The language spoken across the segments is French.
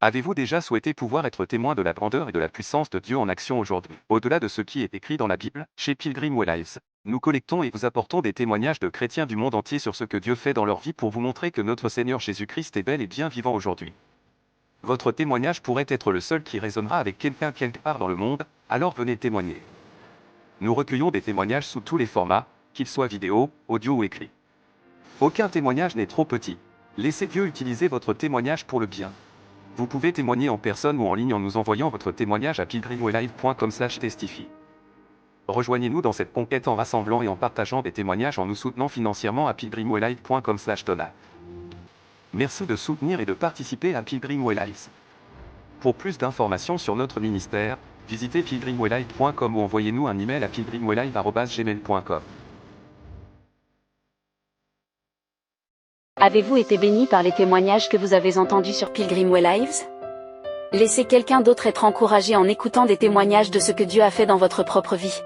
Avez-vous déjà souhaité pouvoir être témoin de la grandeur et de la puissance de Dieu en action aujourd'hui? Au-delà de ce qui est écrit dans la Bible, chez Pilgrim Way Lives, nous collectons et vous apportons des témoignages de chrétiens du monde entier sur ce que Dieu fait dans leur vie pour vous montrer que notre Seigneur Jésus-Christ est bel et bien vivant aujourd'hui. Votre témoignage pourrait être le seul qui résonnera avec quelqu'un quelque part dans le monde, alors venez témoigner. Nous recueillons des témoignages sous tous les formats, qu'ils soient vidéo, audio ou écrit. Aucun témoignage n'est trop petit. Laissez Dieu utiliser votre témoignage pour le bien. Vous pouvez témoigner en personne ou en ligne en nous envoyant votre témoignage à pilgrimwaylive.com/testify. Rejoignez-nous dans cette conquête en rassemblant et en partageant des témoignages en nous soutenant financièrement à pilgrimwaylive.com/donate. Merci de soutenir et de participer à Pilgrim Way Lives. Pour plus d'informations sur notre ministère, visitez pilgrimwaylive.com ou envoyez-nous un email à pilgrimwaylive@gmail.com. Avez-vous été béni par les témoignages que vous avez entendus sur Pilgrim Way Lives? Laissez quelqu'un d'autre être encouragé en écoutant des témoignages de ce que Dieu a fait dans votre propre vie.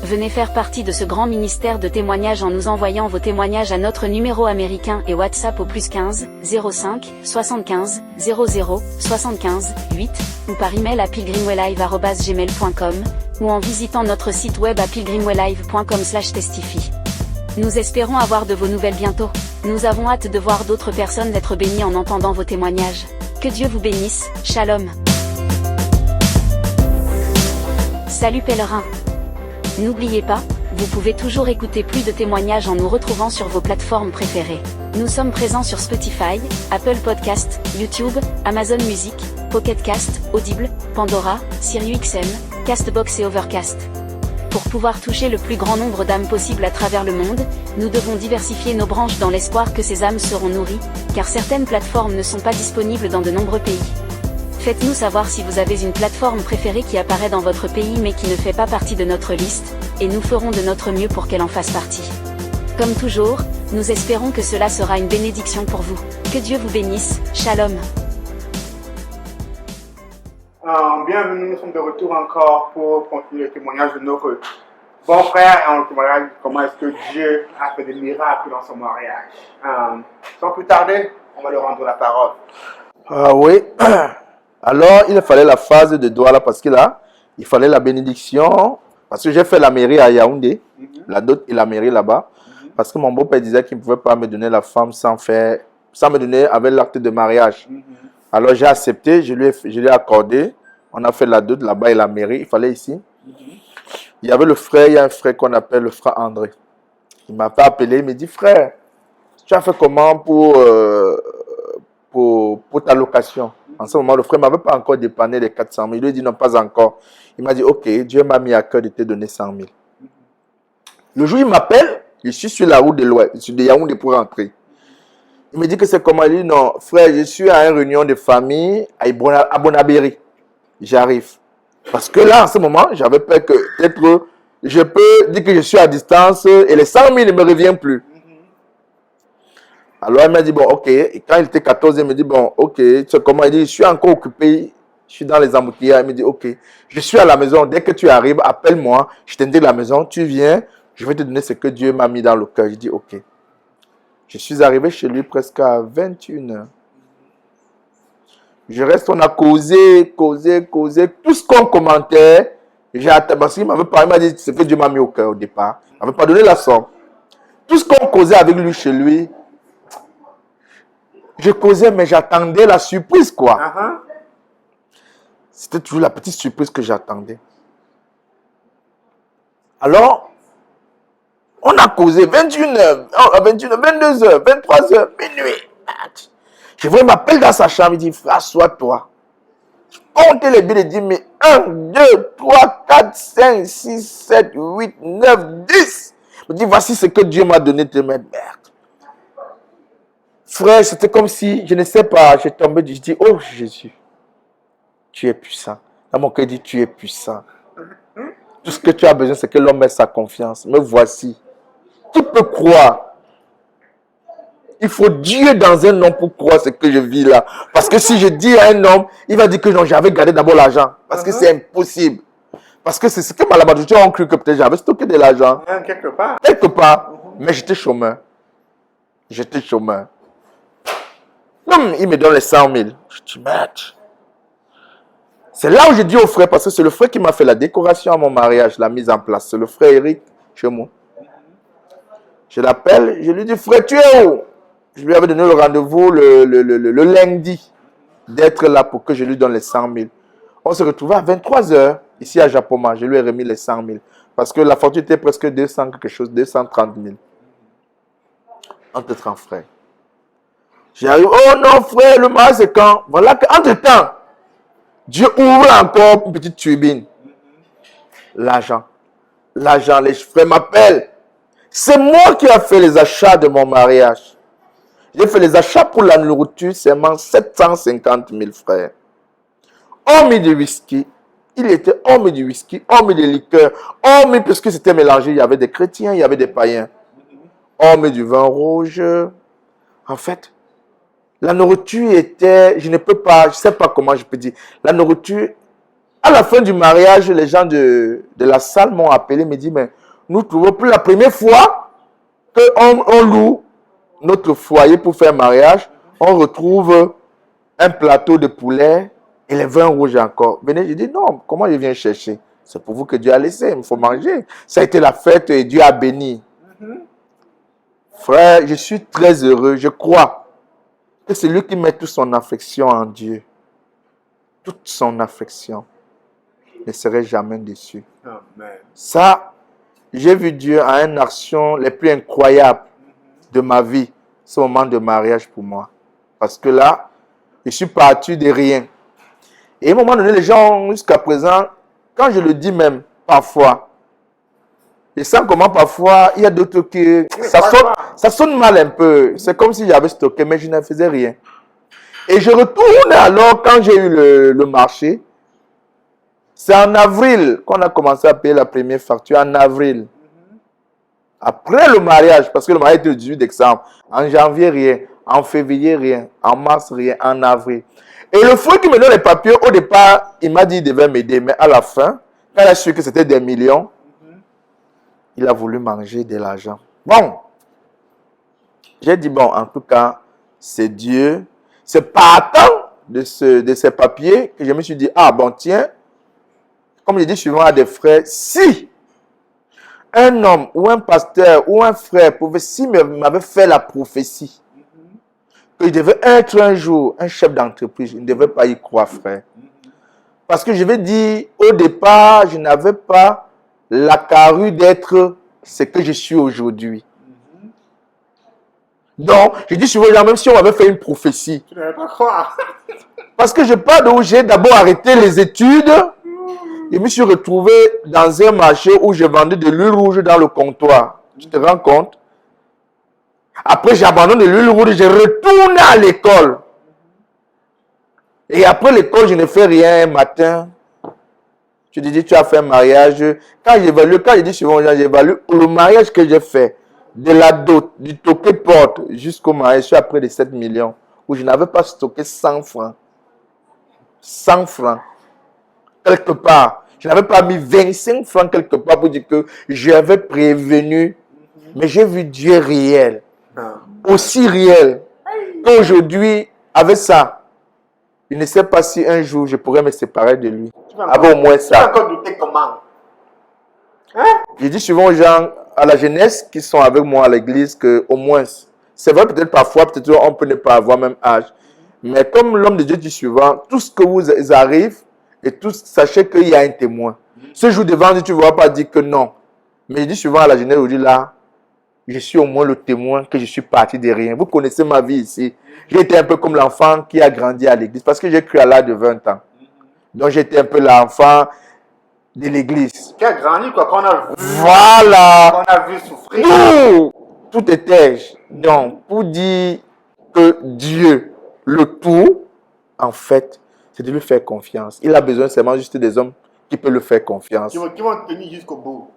Venez faire partie de ce grand ministère de témoignages en nous envoyant vos témoignages à notre numéro américain et WhatsApp au +15 05 75 00 75 8 ou par email à pilgrimwaylive@gmail.com ou en visitant notre site web à pilgrimwaylive.com/testify. Nous espérons avoir de vos nouvelles bientôt. Nous avons hâte de voir d'autres personnes être bénies en entendant vos témoignages. Que Dieu vous bénisse, Shalom. Salut pèlerins. N'oubliez pas, vous pouvez toujours écouter plus de témoignages en nous retrouvant sur vos plateformes préférées. Nous sommes présents sur Spotify, Apple Podcast, YouTube, Amazon Music, Pocket Cast, Audible, Pandora, SiriusXM, Castbox et Overcast. Pour pouvoir toucher le plus grand nombre d'âmes possible à travers le monde, nous devons diversifier nos branches dans l'espoir que ces âmes seront nourries, car certaines plateformes ne sont pas disponibles dans de nombreux pays. Faites-nous savoir si vous avez une plateforme préférée qui apparaît dans votre pays mais qui ne fait pas partie de notre liste, et nous ferons de notre mieux pour qu'elle en fasse partie. Comme toujours, nous espérons que cela sera une bénédiction pour vous. Que Dieu vous bénisse, Shalom. Bienvenue, nous sommes de retour encore pour continuer le témoignage de notre bon frère et on témoignage comment est-ce que Dieu a fait des miracles dans son mariage. Sans plus tarder, on va lui rendre la parole. Oui, alors il fallait la phase de Douala parce que là, il fallait la bénédiction. Parce que j'ai fait la mairie à Yaoundé, la dot et la mairie là-bas. Parce que mon beau-père disait qu'il ne pouvait pas me donner la femme sans me donner avec l'acte de mariage. Alors j'ai accepté, je lui ai accordé. On a fait la dot là-bas et la mairie, il fallait ici. Il y avait il y a un frère qu'on appelle le frère André. Il m'a pas appelé, il me dit, frère, tu as fait comment pour ta location? En ce moment, le frère ne m'avait pas encore dépanné les 400 000. Il lui a dit non, pas encore. Il m'a dit, ok, Dieu m'a mis à cœur de te donner 100 000. Le jour où il m'appelle, je suis sur la route de l'Ouest, je suis de Yaoundé pour rentrer. Il me dit que c'est comment? Il dit, non, frère, je suis à une réunion de famille à Bonabéry. J'arrive. Parce que là, en ce moment, j'avais peur que peut-être je peux dire que je suis à distance et les 100 000 ne me reviennent plus. Alors, il m'a dit, bon, ok. Et quand il était 14, il me dit, bon, ok. C'est comment? Il dit, je suis encore occupé. Je suis dans les embouteillages. Il me dit, ok. Je suis à la maison. Dès que tu arrives, appelle-moi. Je t'indique la maison. Tu viens. Je vais te donner ce que Dieu m'a mis dans le cœur. Je dis, ok. Je suis arrivé chez lui presque à 21h. Je reste, on a causé. Tout ce qu'on commentait, parce qu'il m'avait parlé, il m'a dit ce que Dieu m'a mis au cœur au départ. Il m'avait pas donné la somme. Tout ce qu'on causait avec lui chez lui, je causais, mais j'attendais la surprise, quoi. C'était toujours la petite surprise que j'attendais. Alors, on a causé 21h, 22h, 23h, minuit. Je vois, il m'appelle dans sa chambre, il dit, frère, assois-toi. Comptez les billets, il dit, mais 1, 2, 3, 4, 5, 6, 7, 8, 9, 10. Il me dit, voici ce que Dieu m'a donné de mettre. Merde. Frère, c'était comme si, je ne sais pas, j'ai tombé, je dis, oh Jésus, tu es puissant. Dans mon cœur, il dit, tu es puissant. Tout ce que tu as besoin, c'est que l'homme mette sa confiance. Me voici. Qui peut croire? Il faut Dieu dans un homme pour croire ce que je vis là. Parce que si je dis à un homme, il va dire que non, j'avais gardé d'abord l'argent. Parce que c'est impossible. Parce que c'est ce que Malabadoutia ont cru que peut-être j'avais stocké de l'argent. Quelque part. Quelque part. Mais j'étais chômeur. Il me donne les 100 000. Je dis, merde. C'est là où je dis au frère, parce que c'est le frère qui m'a fait la décoration à mon mariage, la mise en place. C'est le frère Eric, chez moi. Je l'appelle, je lui dis, frère, tu es où? Je lui avais donné le rendez-vous le lundi d'être là pour que je lui donne les 100 000. On se retrouvait à 23 h ici à Japoma. Je lui ai remis les 100 000. Parce que la fortune était presque 200 quelque chose, 230 000. Entre-temps, frère. J'arrive, oh non, frère, le mariage c'est quand? Voilà qu'entre-temps, Dieu ouvre encore une petite turbine. L'argent. L'argent, les frères m'appellent. C'est moi qui ai fait les achats de mon mariage. J'ai fait les achats pour la nourriture, seulement 750 000 frères. On mit du whisky. Il était, on mit du whisky, on mit des liqueurs, on mit, parce que c'était mélangé, il y avait des chrétiens, il y avait des païens. On mit du vin rouge. En fait, la nourriture était, je ne sais pas comment je peux dire. La nourriture, à la fin du mariage, les gens de la salle m'ont appelé, me dit, mais nous trouvons pour la première fois qu'on loue notre foyer pour faire mariage, on retrouve un plateau de poulet et les vins rouges encore. Venez, je dis, non, comment je viens chercher? C'est pour vous que Dieu a laissé, il faut manger. Ça a été la fête et Dieu a béni. Frère, je suis très heureux, je crois que c'est lui qui met toute son affection en Dieu. Toute son affection. Ne serait jamais déçu. Amen. Ça, j'ai vu Dieu à une action les plus incroyables de ma vie, ce moment de mariage pour moi. Parce que là, je suis parti de rien. Et à un moment donné, les gens, jusqu'à présent, quand je le dis même, parfois, je sens comment parfois, il y a d'autres qui... Ça sonne mal un peu. C'est comme si j'avais stocké, mais je ne faisais rien. Et je retourne alors, quand j'ai eu le marché, c'est en avril qu'on a commencé à payer la première facture, en avril. Après le mariage, parce que le mariage était le 18 décembre, en janvier, rien, en février, rien, en mars, rien, en avril. Et le frère qui me donne les papiers, au départ, il m'a dit qu'il devait m'aider, mais à la fin, quand il a su que c'était des millions, il a voulu manger de l'argent. Bon, j'ai dit, bon, en tout cas, c'est Dieu. C'est partant de ces papiers que je me suis dit, ah bon, tiens, comme je dis souvent à des frères, si un homme ou un pasteur ou un frère m'avait fait la prophétie que je devais être un jour un chef d'entreprise, je ne devais pas y croire, frère. Parce que je vais dire, au départ, je n'avais pas la carrure d'être ce que je suis aujourd'hui. Donc, je dis souvent, même si on m'avait fait une prophétie. Tu ne vais pas croire. Parce que je pars d'où j'ai d'abord arrêté les études. Je me suis retrouvé dans un marché où je vendais de l'huile rouge dans le comptoir. Tu te rends compte? Après, j'abandonne de l'huile rouge, je retourne à l'école. Et après l'école, je ne fais rien un matin. Tu te dis, tu as fait un mariage. Quand je dis souvent aux gens, j'évalue le mariage que j'ai fait, de la dot, du toqué porte jusqu'au mariage, je suis à près de 7 millions, où je n'avais pas stocké 100 francs. 100 francs. Quelque part. Je n'avais pas mis 25 francs quelque part pour dire que j'avais prévenu. Mais j'ai vu Dieu réel. Aussi réel qu'aujourd'hui, avec ça, je ne sais pas si un jour je pourrais me séparer de lui. Avec au moins ça. Tu vas encore douter comment? Je dis souvent aux gens, à la jeunesse qui sont avec moi à l'église, que au moins, c'est vrai peut-être parfois, peut-être on peut ne pas avoir même âge. Mais comme l'homme de Dieu dit souvent, tout ce que vous arrive, et tous, sachez qu'il y a un témoin. Ce jour devant Dieu, tu ne vas pas dire que non. Mais je dis souvent à la jeunesse, aujourd'hui là, je suis au moins le témoin que je suis parti de rien. Vous connaissez ma vie ici. J'ai été un peu comme l'enfant qui a grandi à l'église, parce que j'ai cru à l'âge de 20 ans. Donc j'étais un peu l'enfant de l'église. Qui a grandi, quoi, qu'on a vu. Voilà. Qu'on a vu souffrir. Tout était. Donc, pour dire que Dieu, le tout, en fait, c'est de lui faire confiance. Il a besoin seulement juste des hommes qui peuvent lui faire confiance. Qui vont tenir jusqu'au bout.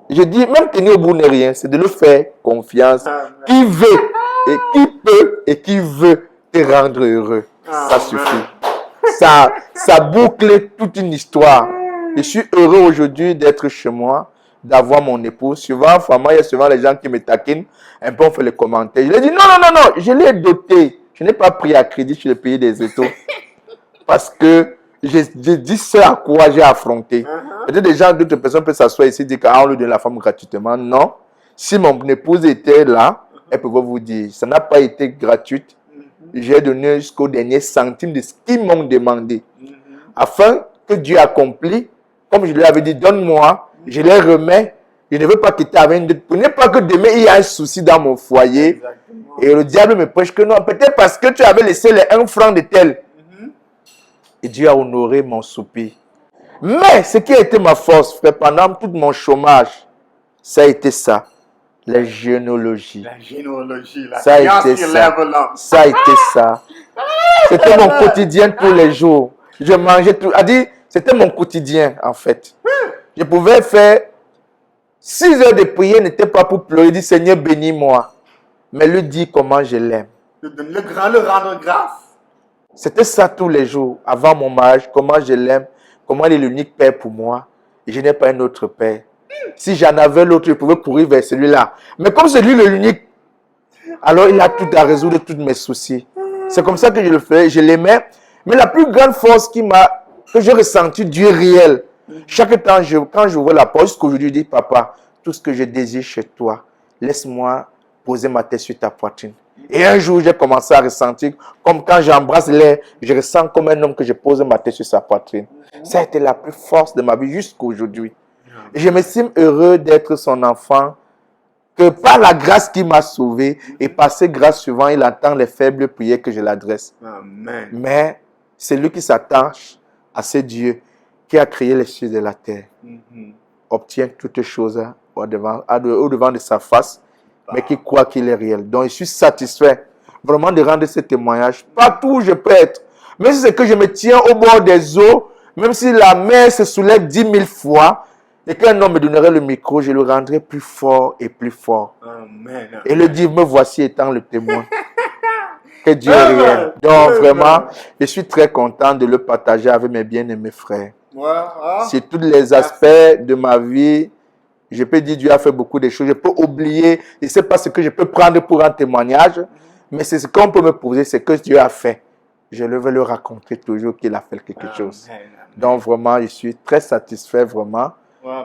Je dis, même tenir au bout n'est rien, c'est de lui faire confiance. Qui veut, et qui peut, et qui veut te rendre heureux. Ça suffit. Ça boucle toute une histoire. Je suis heureux aujourd'hui d'être chez moi, d'avoir mon épouse. Souvent, il y a souvent les gens qui me taquinent. Un peu, on fait les commentaires. Je lui dis, non, je l'ai doté. Je Je n'ai pas pris à crédit sur le pays des autos. Parce que j'ai dit ce à quoi j'ai affronté. Peut-être des gens, d'autres personnes peuvent s'asseoir ici et dire qu'on lui donne la femme gratuitement. Non. Si mon épouse était là, elle pouvait vous dire, ça n'a pas été gratuit. J'ai donné jusqu'au dernier centime de ce qu'ils m'ont demandé. Afin que Dieu accomplit, comme je lui avais dit, donne-moi, je les remets. Je ne veux pas quitter avec une dette. Pour ne pas que demain, il y a un souci dans mon foyer. Exactement. Et le diable me prêche que non. Peut-être parce que tu avais laissé les 1 franc de tel. Et Dieu a honoré mon soupir. Mais ce qui a été ma force, frère, pendant tout mon chômage, ça a été ça. La généalogie. La généalogie, la Ça a science été qui ça. lève l'homme. Ça a été ça. C'était mon quotidien tous les jours. Je mangeais tout. C'était mon quotidien, en fait. Je pouvais faire 6 heures de prière, n'était pas pour pleurer. Dire Seigneur, bénis-moi. Mais lui dit comment je l'aime. Le rendre grâce. C'était ça tous les jours, avant mon mariage, comment je l'aime, comment il est l'unique père pour moi. Et je n'ai pas un autre père. Si j'en avais l'autre, je pouvais courir vers celui-là. Mais comme c'est lui l'unique, alors il a tout à résoudre tous mes soucis. C'est comme ça que je le fais, je l'aimais. Mais la plus grande force que j'ai ressenti, Dieu est réel. Chaque temps, quand j'ouvre la porte, jusqu'aujourd'hui, je dis, papa, tout ce que je désire chez toi, laisse-moi poser ma tête sur ta poitrine. Et un jour, j'ai commencé à ressentir, comme quand j'embrasse l'air, je ressens comme un homme que je pose ma tête sur sa poitrine. Ça a été la plus force de ma vie jusqu'à aujourd'hui. Je m'estime heureux d'être son enfant, que par la grâce qui m'a sauvé, et par cette grâce souvent, il entend les faibles prières que je l'adresse. Amen. Mais c'est lui qui s'attache à ce Dieu qui a créé les cieux et la terre, obtient toutes choses au devant de sa face, mais qui croit qu'il est réel. Donc, je suis satisfait vraiment de rendre ce témoignage. Partout où je peux être, même si c'est que je me tiens au bord des eaux, même si la mer se soulève 10 000 fois, et qu'un homme me donnerait le micro, je le rendrai plus fort et plus fort. Amen. Et le dire, me voici étant le témoin. Que Dieu est réel. Donc, vraiment, je suis très content de le partager avec mes bien-aimés frères. Sur tous les aspects de ma vie, je peux dire Dieu a fait beaucoup de choses. Je peux oublier, je ne sais pas ce que je peux prendre pour un témoignage, mais c'est ce qu'on peut me poser, c'est que Dieu a fait. Je vais le raconter toujours qu'il a fait quelque chose. Donc vraiment, je suis très satisfait vraiment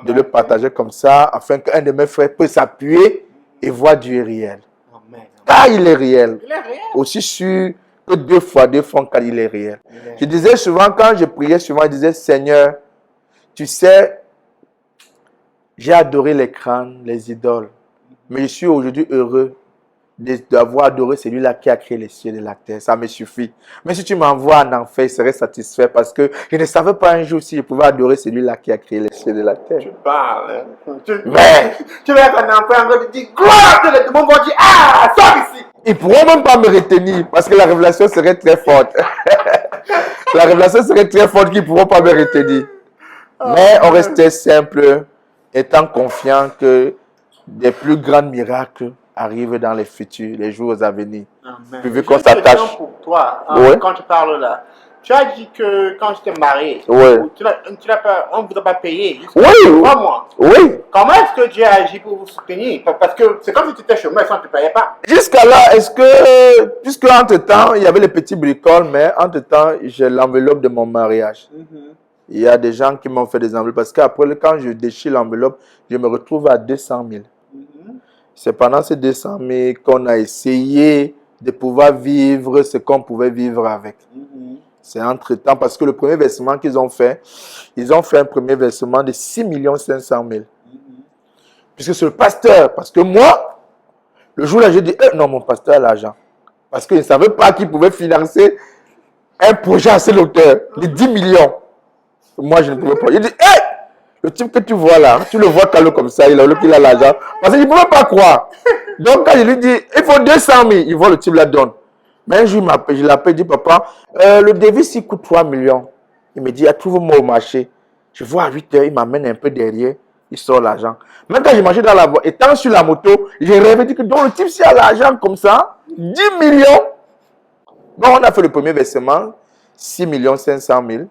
de le partager comme ça, afin qu'un de mes frères puisse s'appuyer et voir Dieu réel. Car il est réel. Il est réel. Aussi sûr que 2 fois 2 font car il est réel. Je disais souvent, quand je priais souvent, je disais, Seigneur, tu sais, j'ai adoré les crânes, les idoles. Mais je suis aujourd'hui heureux d'avoir adoré celui-là qui a créé les cieux et la terre. Ça me suffit. Mais si tu m'envoies en enfer, je serais satisfait parce que je ne savais pas un jour si je pouvais adorer celui-là qui a créé les cieux et la terre. Tu parles. Mais Tu vas être un enfant en train de dire gloire à Dieu. Le monde va dire ah, sors ici. ils ne pourront même pas me retenir parce que la révélation serait très forte. La révélation serait très forte qu'ils ne pourront pas me retenir. Mais on restait simple, étant confiant que des plus grands miracles arrivent dans les futurs, les jours à venir. Amen. Puis vu qu'on J'ai une question s'attache. pour toi, Ouais. quand tu parles là. Tu as dit que quand tu t'es marié, Ouais. on ne vous a pas payé jusqu'à Oui. 3 mois. Oui. Comment est-ce que Dieu a agi pour vous soutenir? Parce que c'est comme si tu étais chômeur et ça ne te payait pas. Jusqu'à là, est-ce que, puisque entre-temps, il y avait les petits bricoles, mais entre-temps, j'ai l'enveloppe de mon mariage. Il y a des gens qui m'ont fait des enveloppes parce qu'après, quand je déchire l'enveloppe, je me retrouve à 200 000. C'est pendant ces 200 000 qu'on a essayé de pouvoir vivre ce qu'on pouvait vivre avec. C'est entre-temps, parce que le premier versement qu'ils ont fait un premier versement de 6 500 000. Puisque c'est le pasteur, parce que moi, le jour-là, j'ai dit, non, mon pasteur a l'argent. Parce qu'il ne savait pas qu'il pouvait financer un projet à cette hauteur de 10 millions. Moi, je ne pouvais pas. Il dit, le type que tu vois là, tu le vois calme comme ça, il a l'argent. Parce qu'il ne pouvait pas croire. Donc, quand je lui dis, il faut 200 000, il voit le type la donne. Mais un jour, je l'appelle, je dis, papa, le devis, il coûte 3 millions. Il me dit, trouve-moi au marché. Je vois à 8 heures, il m'amène un peu derrière, il sort l'argent. Même quand je marchais dans la voie, étant sur la moto, j'ai rêvé, dit que donc le type, s'il a l'argent comme ça, 10 millions. Donc, on a fait le premier versement, 6 500 000.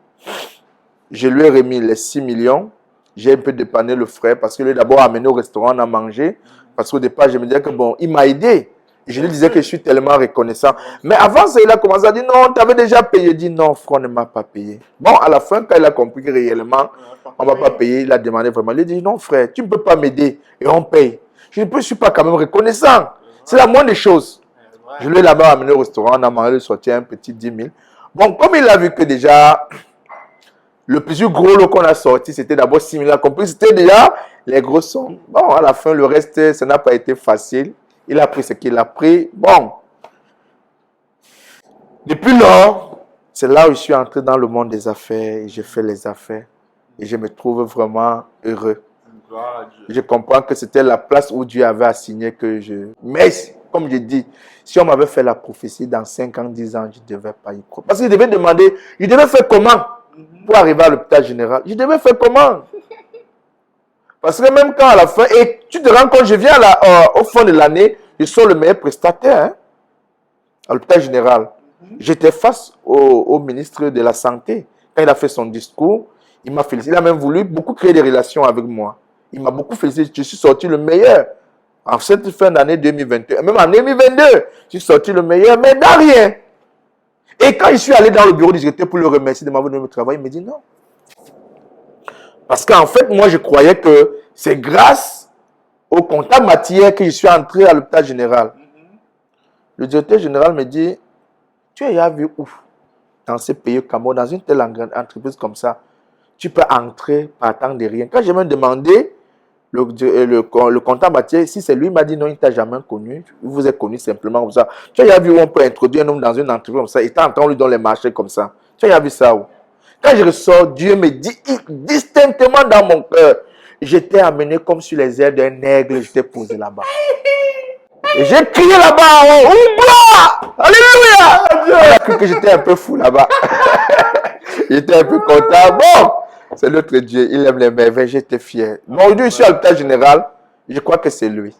Je lui ai remis les 6 millions. J'ai un peu dépanné le frère parce que lui, d'abord, amené au restaurant, on a mangé. Parce qu'au départ, je me disais que bon, il m'a aidé. Je lui disais que je suis tellement reconnaissant. Mais avant ça, il a commencé à dire non, tu avais déjà payé. Il dit non, frère, on ne m'a pas payé. Bon, à la fin, quand il a compris que réellement, on ne va pas payer, il a demandé vraiment. Il a dit non, frère, tu ne peux pas m'aider et on paye. Je ne suis pas quand même reconnaissant. C'est la moindre des choses. Je l'ai là-bas amené au restaurant, on a mangé, il sorti un petit 10 000. Bon, comme il a vu que déjà, le plus gros lot qu'on a sorti, c'était d'abord 6 000. Il a compris, c'était déjà les gros sommes. Bon, à la fin, le reste, ça n'a pas été facile. Il a pris ce qu'il a pris. Bon. Depuis lors, c'est là où je suis entré dans le monde des affaires et j'ai fait les affaires. Et je me trouve vraiment heureux. Je comprends que c'était la place où Dieu avait assigné que je... Mais, comme je dis, si on m'avait fait la prophétie dans 5 ans, 10 ans, je ne devais pas y croire. Parce qu'il devait demander, je devais faire comment pour arriver à l'hôpital général? Je devais faire comment? Parce que même quand à la fin, et tu te rends compte, je viens au fond de l'année, je suis le meilleur prestataire hein, à l'hôpital général. J'étais face au ministre de la Santé. Quand il a fait son discours, il m'a félicité. Il a même voulu beaucoup créer des relations avec moi. Il m'a beaucoup félicité. Je suis sorti le meilleur. En cette fin d'année 2021, même en 2022, je suis sorti le meilleur, mais dans rien. Et quand je suis allé dans le bureau du directeur pour le remercier de m'avoir donné le travail, il me dit non. Parce qu'en fait, moi, je croyais que c'est grâce au comptable matière que je suis entré à l'hôpital général. Le directeur général me dit, tu as vu où? Dans ces pays au Cameroun, dans une telle entreprise comme ça, tu peux entrer partant de rien. Quand j'ai même demandé le comptable matière, si c'est lui, il m'a dit non, il ne t'a jamais connu. Il vous est connu simplement comme ça. Tu as vu où on peut introduire un homme dans une entreprise comme ça, il t'entend lui dans les marchés comme ça. Tu as vu ça où? Quand je ressors, Dieu me dit distinctement dans mon cœur, j'étais amené comme sur les ailes d'un aigle, j'étais posé là-bas. Et j'ai crié là-bas, Oubla! Alléluia! On a cru que j'étais un peu fou là-bas. J'étais un peu content. Bon, c'est notre Dieu, il aime les merveilles, j'étais fier. Bon, aujourd'hui, je suis à l'hôpital général, je crois que c'est lui.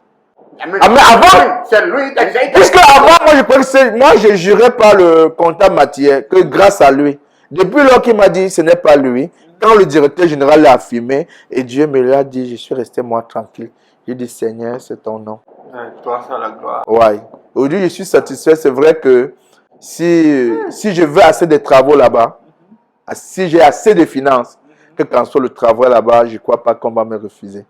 Ah, mais avant, c'est lui, puisque avant, moi, je crois que c'est, moi, je jurais par le comptable matière que grâce à lui. Depuis lors qu'il m'a dit ce n'est pas lui, quand le directeur général l'a affirmé, et Dieu me l'a dit, je suis resté moi tranquille. J'ai dit Seigneur, c'est ton nom. Toi, ça la gloire. Ouais. Aujourd'hui, je suis satisfait. C'est vrai que si je veux assez de travaux là-bas, si j'ai assez de finances, que quand soit le travail là-bas, je ne crois pas qu'on va me refuser.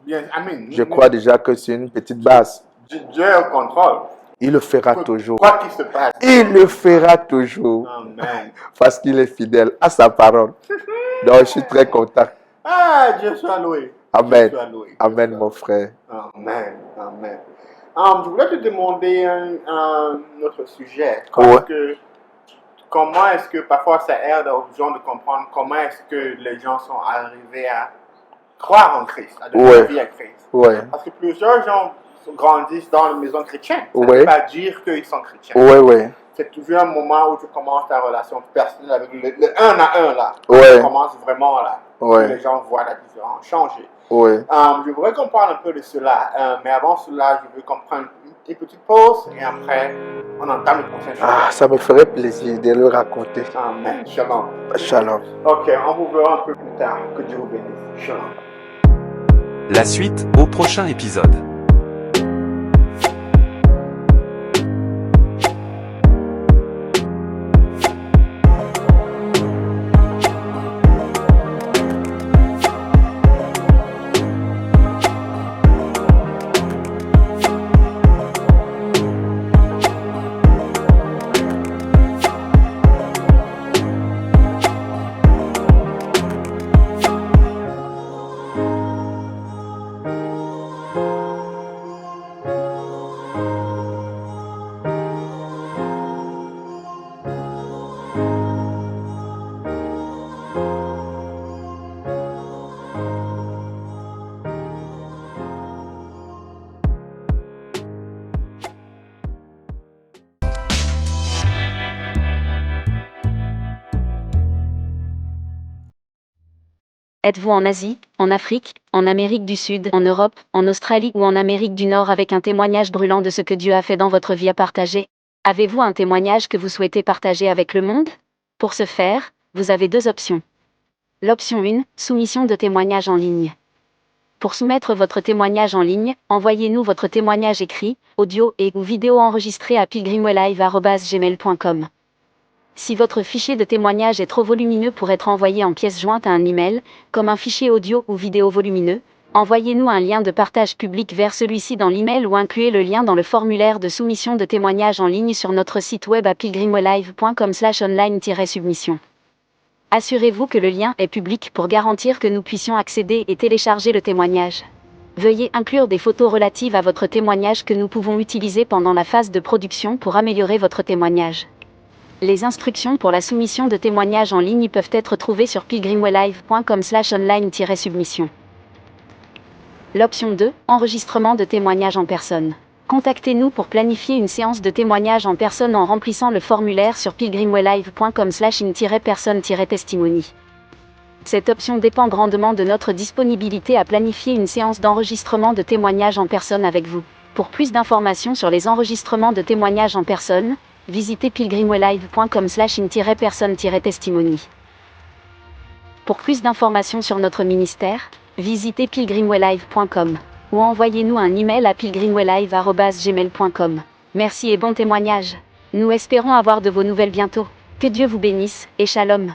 Bien, amen. Je crois déjà que c'est une petite base. Dieu est au contrôle. Il le fera toujours. Quoi qu'il se passe. Il le fera toujours. Amen. Parce qu'il est fidèle à sa parole. Donc, je suis très content. Ah, Dieu soit loué. Amen. Dieu soit loué. Amen, mon frère. Amen. Amen. Je voulais te demander un autre sujet. Comment est-ce que parfois ça aide aux gens de comprendre comment est-ce que les gens sont arrivés à croire en Christ, à donner la vie à Christ. Ouais. Parce que plusieurs gens grandissent dans la maison chrétienne. Ça ne Ouais. veut pas dire qu'ils sont chrétiens. Ouais, ouais. C'est toujours un moment où tu commences ta relation personnelle avec le un à un là. Ouais. Tu commences vraiment là. Ouais. Les gens voient la différence changer. Ouais. Je voudrais qu'on parle un peu de cela, mais avant cela, je veux qu'on prenne une petite pause et après, on entame le prochain sujet. Ah, ça me ferait plaisir de le raconter. Amen. Shalom. Shalom. Ok, on vous verra un peu plus tard. Que Dieu vous bénisse. Shalom. La suite au prochain épisode. Êtes-vous en Asie, en Afrique, en Amérique du Sud, en Europe, en Australie ou en Amérique du Nord avec un témoignage brûlant de ce que Dieu a fait dans votre vie à partager? Avez-vous un témoignage que vous souhaitez partager avec le monde? Pour ce faire, vous avez deux options. L'option 1, soumission de témoignage en ligne. Pour soumettre votre témoignage en ligne, envoyez-nous votre témoignage écrit, audio et/ou vidéo enregistré à pilgrimwaylive@gmail.com. Si votre fichier de témoignage est trop volumineux pour être envoyé en pièce jointe à un email, comme un fichier audio ou vidéo volumineux, envoyez-nous un lien de partage public vers celui-ci dans l'email ou incluez le lien dans le formulaire de soumission de témoignage en ligne sur notre site web à pilgrimwaylive.com/online-submission. Assurez-vous que le lien est public pour garantir que nous puissions accéder et télécharger le témoignage. Veuillez inclure des photos relatives à votre témoignage que nous pouvons utiliser pendant la phase de production pour améliorer votre témoignage. Les instructions pour la soumission de témoignages en ligne peuvent être trouvées sur pilgrimwaylive.com/online-submission. L'option 2, enregistrement de témoignages en personne. Contactez-nous pour planifier une séance de témoignage en personne en remplissant le formulaire sur pilgrimwaylive.com/in-personne-testimony. Cette option dépend grandement de notre disponibilité à planifier une séance d'enregistrement de témoignages en personne avec vous. Pour plus d'informations sur les enregistrements de témoignages en personne, visitez pilgrimwaylive.com/in-personne-testimony. Pour plus d'informations sur notre ministère, visitez pilgrimwaylive.com ou envoyez-nous un email à pilgrimwaylive@gmail.com. Merci et bon témoignage. Nous espérons avoir de vos nouvelles bientôt. Que Dieu vous bénisse, et shalom.